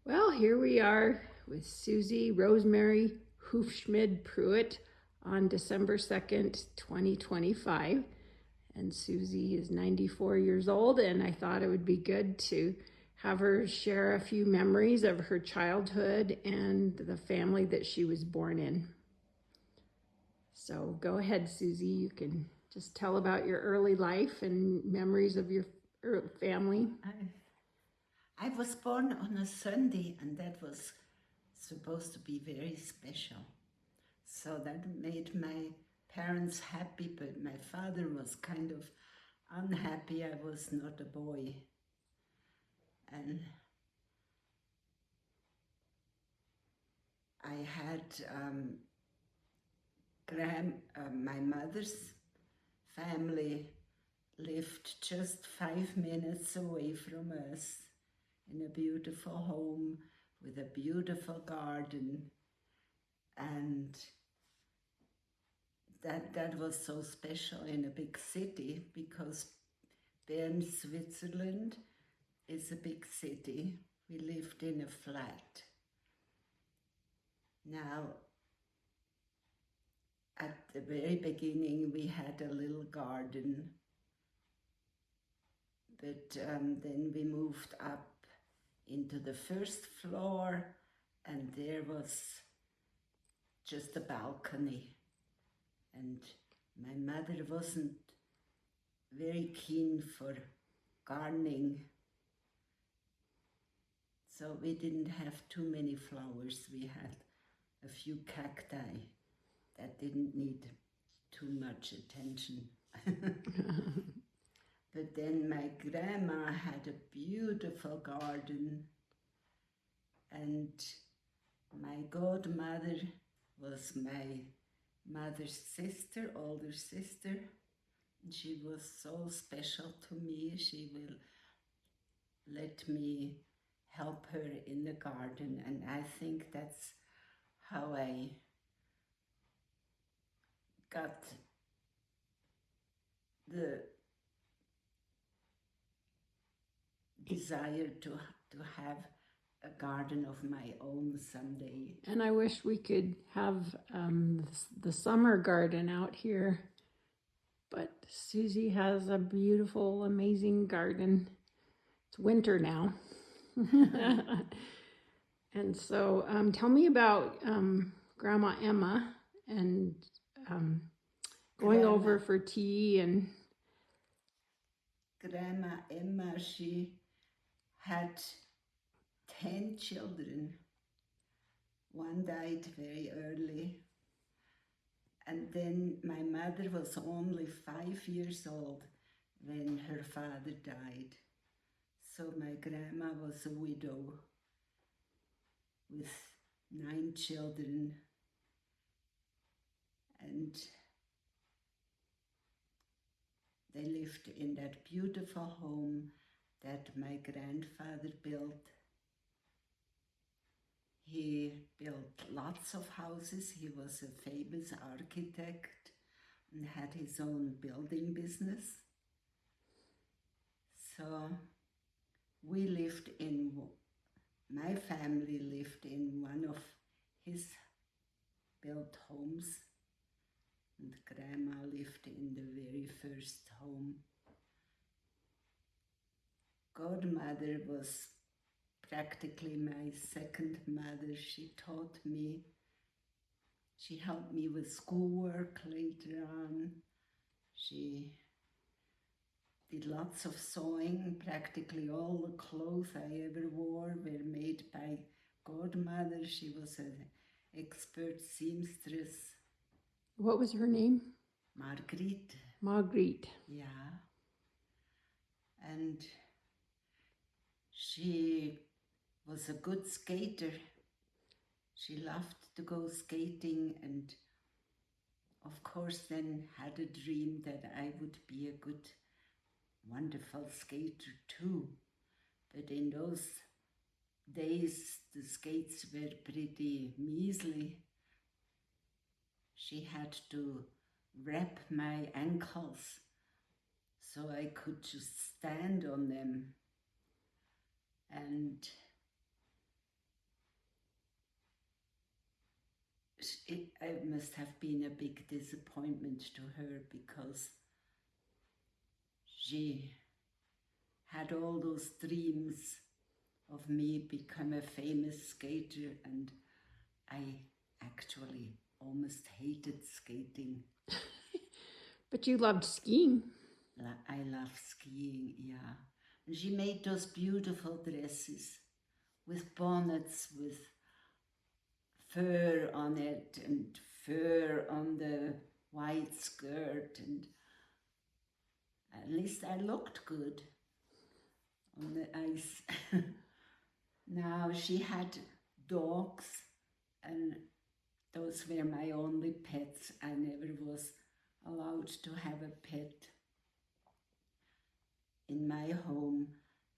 Well, here we are with Susie Rosemary Hufschmid Pruitt on December 2nd, 2025. And Susie is 94 years old, and I thought it would be good to have her share a few memories of her childhood and the family that she was born in. So go ahead, Susie. You can just tell about your early life and memories of your family. I was born on a Sunday, and that was supposed to be very special. So that made my parents happy, but my father was kind of unhappy I was not a boy. And I had my mother's family lived just 5 minutes away from us in a beautiful home with a beautiful garden, and that was so special in a big city, because Bern, Switzerland is a big city. We lived in a flat. Now, at the very beginning, we had a little garden, but then we moved up into the first floor, and there was just a balcony. And my mother wasn't very keen for gardening, so we didn't have too many flowers. We had a few cacti that didn't need too much attention. But then my grandma had a beautiful garden, and my godmother was my mother's sister, older sister. She was so special to me. She will let me help her in the garden, and I think that's how I got the desire to have a garden of my own someday. And I wish we could have the summer garden out here. But Susie has a beautiful, amazing garden. It's winter now. And so tell me about Grandma Emma and going over for tea. And Grandma Emma, she had 10 children. One died very early. And then my mother was only 5 years old when her father died. So my grandma was a widow with 9 children. And they lived in that beautiful home that my grandfather built. He built lots of houses. He was a famous architect and had his own building business. So my family lived in one of his built homes, and Grandma lived in the very first home. Godmother was practically my second mother. She taught me, she helped me with schoolwork later on. She did lots of sewing. Practically all the clothes I ever wore were made by Godmother. She was an expert seamstress. what was her name? Margriet. Margriet. Yeah. And she was a good skater. She loved to go skating, and of course then had a dream that I would be a good, wonderful skater too. But in those days the skates were pretty measly. She had to wrap my ankles so I could just stand on them. And I must have been a big disappointment to her because she had all those dreams of me become a famous skater, and I actually almost hated skating. But you loved skiing. I love skiing, yeah. And she made those beautiful dresses with bonnets, with fur on it and fur on the white skirt, and at least I looked good on the ice. Now she had dogs, and those were my only pets. I never was allowed to have a pet in my home,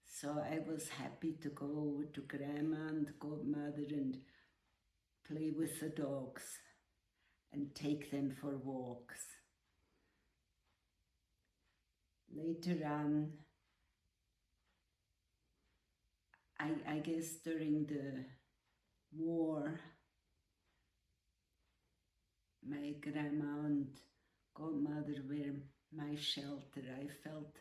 so I was happy to go over to Grandma and Godmother and play with the dogs and take them for walks. Later on, I guess during the war, my grandma and godmother were my shelter. I felt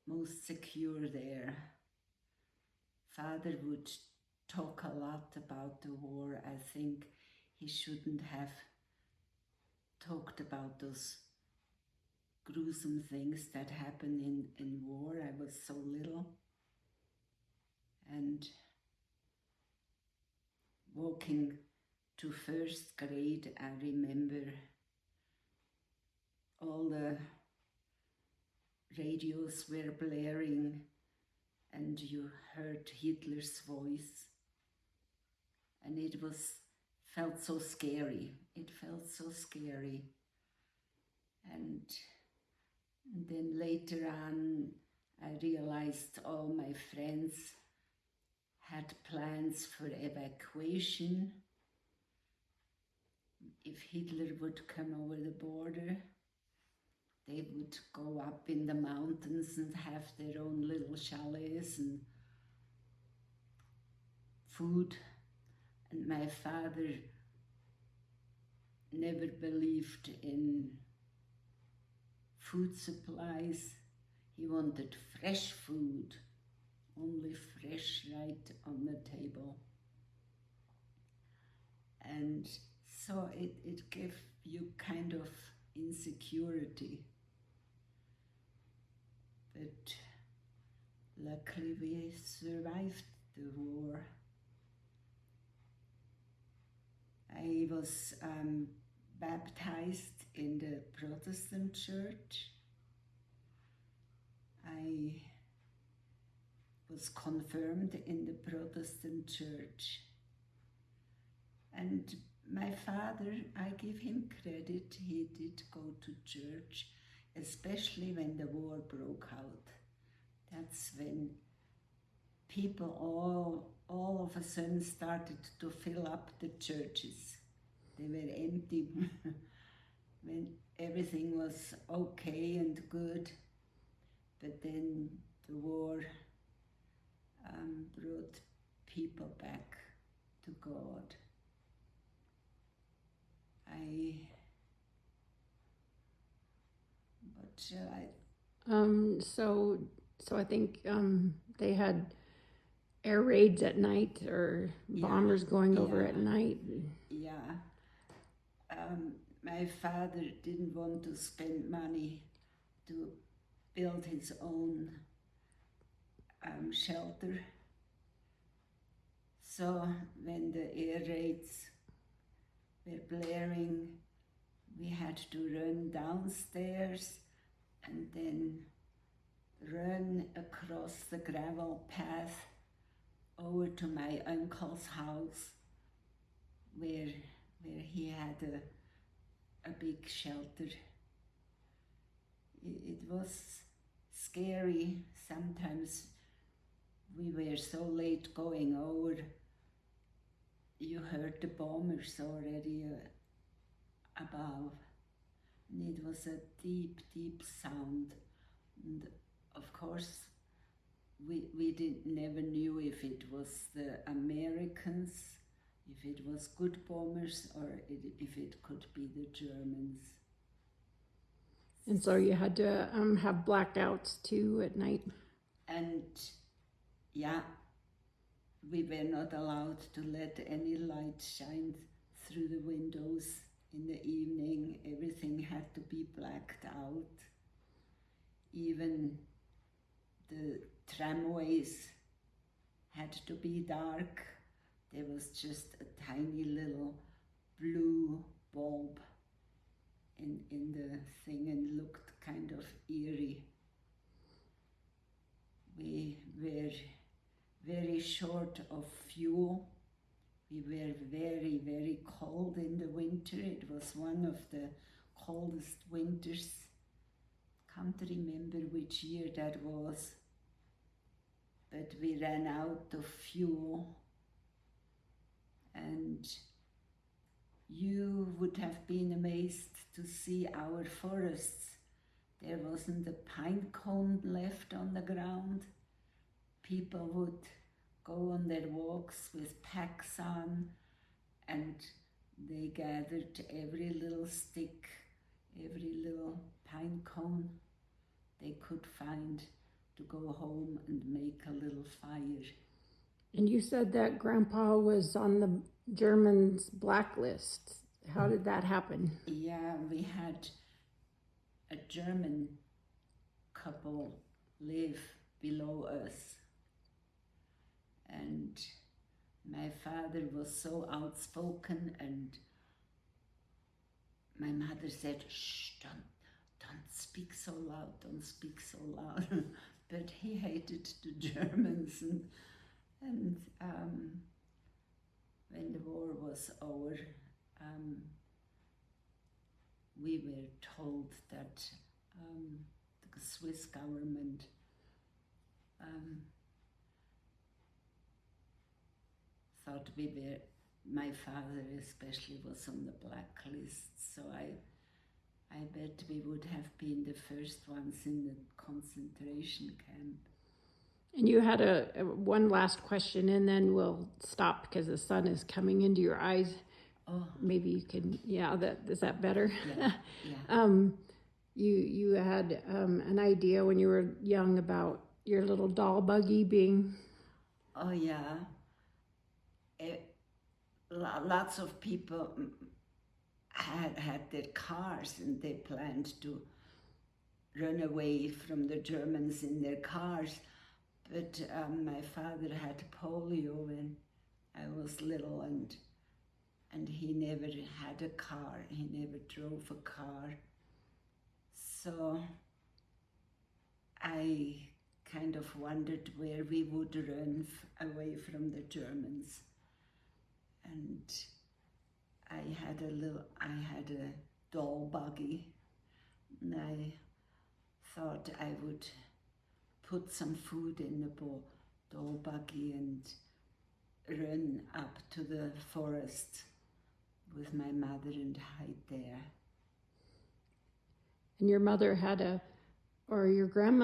most secure there. Father would talk a lot about the war. I think he shouldn't have talked about those gruesome things that happen in war. I was so little. And walking to first grade, I remember all the radios were blaring and you heard Hitler's voice, and it felt so scary. It felt so scary. And then later on, I realized all my friends had plans for evacuation. If Hitler would come over the border, they would go up in the mountains and have their own little chalets and food. And my father never believed in food supplies. He wanted fresh food, only fresh right on the table. And so it gave you kind of insecurity. But luckily we survived the war. I was baptized in the Protestant church. I was confirmed in the Protestant church. And my father, I give him credit, he did go to church, especially when the war broke out. That's when people all of a sudden started to fill up the churches. They were empty when everything was okay and good. But then the war brought people back to God. What shall I? So I think they had air raids at night, or bombers going over at night. Yeah. My father didn't want to spend money to build his own shelter. So when the air raids were blaring, we had to run downstairs and then run across the gravel path over to my uncle's house, where he had a big shelter. It was scary. Sometimes we were so late going over, you heard the bombers already above. And it was a deep, deep sound. And of course, we never knew if it was the Americans, if it was good bombers or if it could be the Germans. And so you had to have blackouts too at night. And yeah, we were not allowed to let any light shine through the windows in the evening. Everything had to be blacked out. Even the tramways had to be dark. There was just a tiny little blue bulb in the thing and looked kind of eerie. We were very short of fuel. We were very, very cold in the winter. It was one of the coldest winters. Can't remember which year that was, but we ran out of fuel. And you would have been amazed to see our forests. There wasn't a pine cone left on the ground. People would go on their walks with packs on, and they gathered every little stick, every little pine cone they could find to go home and make a little fire. And you said that Grandpa was on the Germans' blacklist. How did that happen? Yeah, we had a German couple live below us. And my father was so outspoken, and my mother said, "Shh, don't speak so loud, don't speak so loud." But he hated the Germans, and when the war was over, we were told that the Swiss government thought my father especially was on the blacklist, so I bet we would have been the first ones in the concentration camp. And you had a one last question, and then we'll stop because the sun is coming into your eyes. Oh, Maybe you can, is that better? yeah, yeah. You had an idea when you were young about your little doll buggy being... Oh, yeah. Lots of people had their cars, and they planned to run away from the Germans in their cars. But my father had polio when I was little, and he never had a car. He never drove a car. So I kind of wondered where we would run away from the Germans. And I had a doll buggy, and I thought I would put some food in the doll buggy and run up to the forest with my mother and hide there. And your mother had or your grandmother